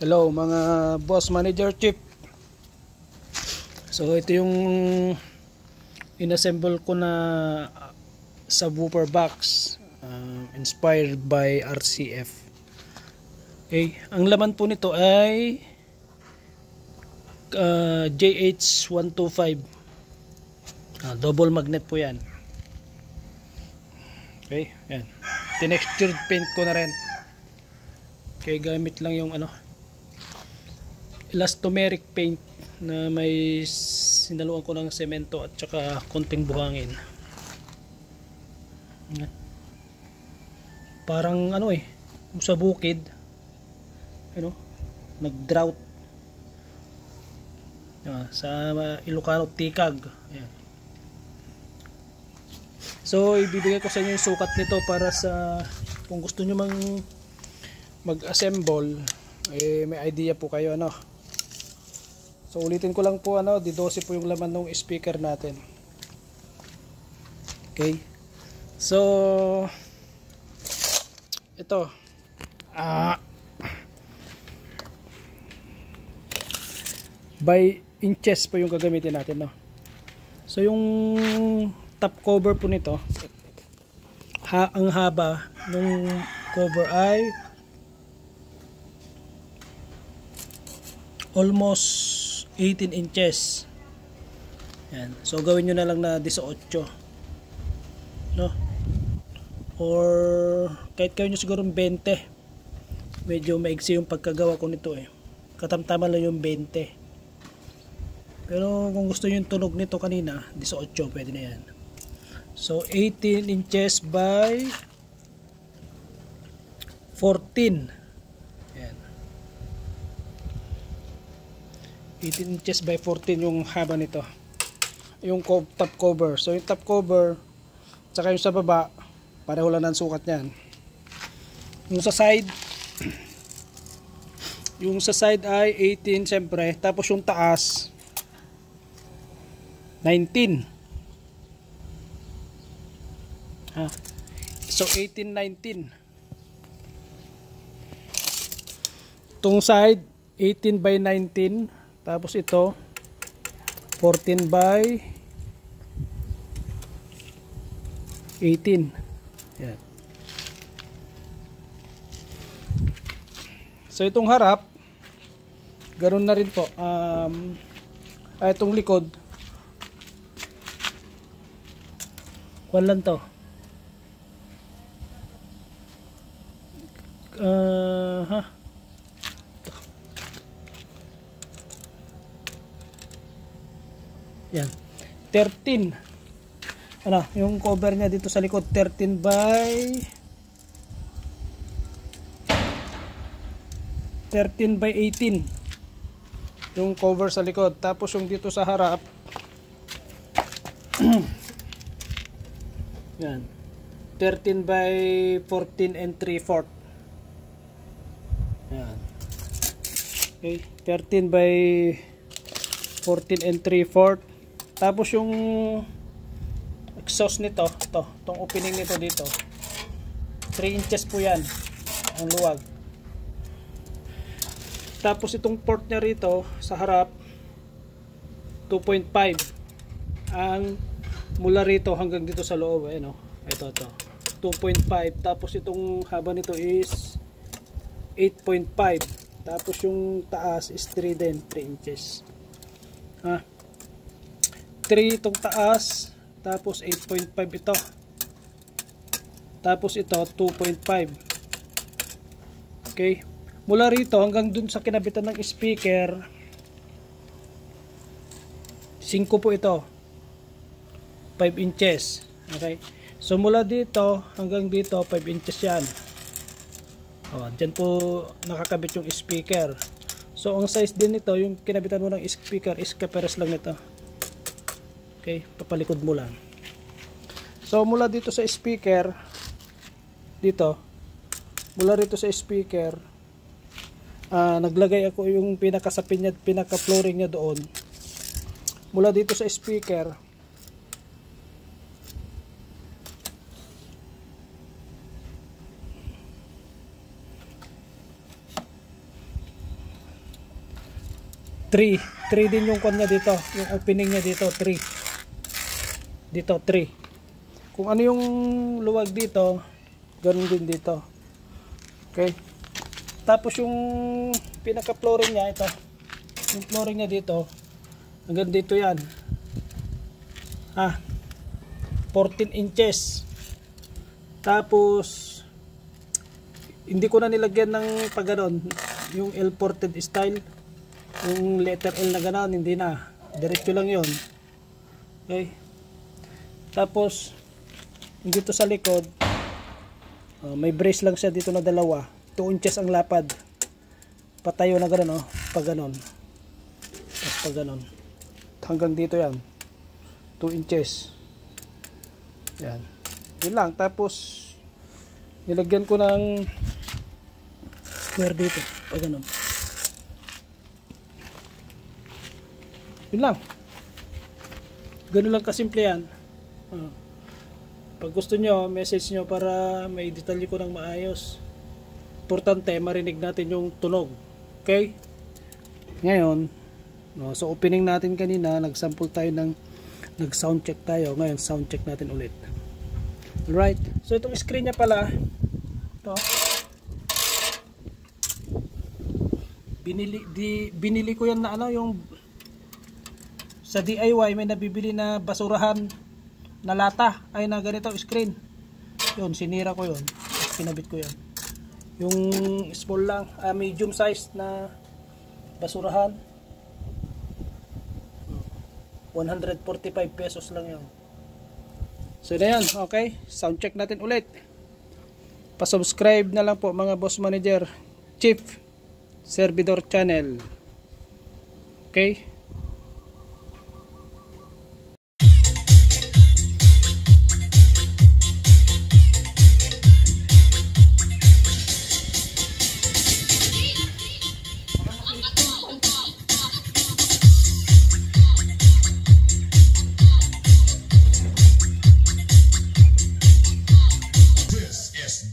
Hello mga boss, manager, chief. So ito yung inassemble ko na subwoofer box, inspired by RCF. Okay, ang laman po nito ay JH125, double magnet po yan. Okay, yan, tinextured paint ko na rin. Okay, gamit lang yung elastomeric paint na may sinaluan ko ng semento at saka konting buhangin. Parang sa bukid, nag-drought sa Ilocano, Tikag. Ayan. So ibibigay ko sa inyo yung sukat nito para sa kung gusto nyo mag-assemble, may idea po kayo. So ulitin ko lang po, di 12 po yung laman ng speaker natin. Okay, so ito by inches po yung gagamitin natin, So yung top cover po nito, ang haba ng cover ay almost 18 inches. Yan. So gawin nyo na lang na 18, or kahit kayo nyo siguro 20. Medyo maigsi yung pagkagawa ko nito katamtama lang yung 20. Pero kung gusto nyo yung tunog nito kanina, 18, pwede na yan. So 18 inches by 14. 18 inches by 14 yung haba nito, yung top cover. So yung top cover tsaka yung sa baba, pareho lang ng sukat niyan. Yung sa side ay 18 siyempre, tapos yung taas 19. So 18, 19. Itong side 18 by 19, tapos ito 14 by 18. Yan. So itong harap, ganoon na rin po. Itong likod, kuwan lang to. Yan, 13. Yung cover niya dito sa likod, 13 by 18 yung cover sa likod. Tapos yung dito sa harap yan, 13 by 14 and 3/4. Yan. Okay, 13 by 14 and 3/4. Tapos yung exhaust nito, itong opening nito dito, 3 inches po yan ang luwag. Tapos itong port nya rito sa harap, 2.5 ang mula rito hanggang dito sa loob. Ito 2.5. Tapos itong haba nito is 8.5. Tapos yung taas is 3 din, 3 inches. 3 itong taas, tapos 8.5 ito, tapos ito 2.5. okay, mula rito hanggang dun sa kinabitan ng speaker 5 po ito, 5 inches. Okay, so mula dito hanggang dito 5 inches yan. Dyan po nakakabit yung speaker. So ang size din nito, yung kinabitan mo ng speaker is kaperes lang nito. Okay, papalikod mo lang. So mula dito sa speaker, mula rito sa speaker, naglagay ako yung pinakasapin niya, pinaka-flooring niya doon. Mula dito sa speaker, 3 din yung kanya dito, yung opening niya dito 3, dito 3. Kung ano yung luwag dito, ganun din dito. Okay, tapos yung pinaka flooring niya, ito yung flooring niya dito, hanggang dito yan, 14 inches. Tapos hindi ko na nilagyan ng pagganon, yung L-ported style, yung letter L na ganon, hindi na, diretso lang yon. Okay, tapos dito sa likod, may brace lang siya dito na dalawa, 2 inches ang lapad, patayo na ganon, pag ganon, tapos pag ganon hanggang dito yan, 2 inches yan, yun lang. Tapos nilagyan ko ng square dito, pag ganon, yun lang, ganun lang kasimple yan. Pag gusto nyo, message nyo para may detalye ko ng maayos. Importante, marinig natin yung tunog. Okay? Ngayon, so opening natin kanina, nag-sample tayo ng, nag-sound check tayo. Ngayon, sound check natin ulit. Alright? So itong screen niya pala, ito, binili ko yan na ano, yung sa DIY may nabibili na basurahan na lata, ay na ganito screen. Yun, sinira ko yun, kinabit ko yan. Yung small lang, medium size na basurahan, 145 pesos lang yun. So na yan, okay, sound check natin ulit. Pa-subscribe na lang po mga Boss Manager Chief Servidor Channel. Okay.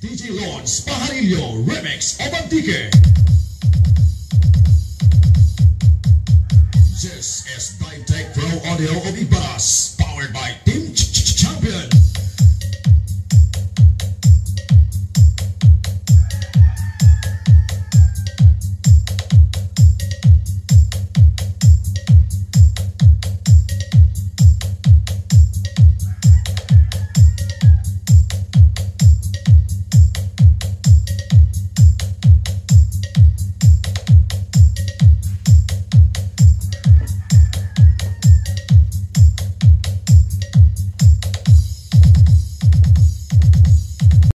DJ Lons Pajarillo Remix Obantike. This is Ditech Pro Audio of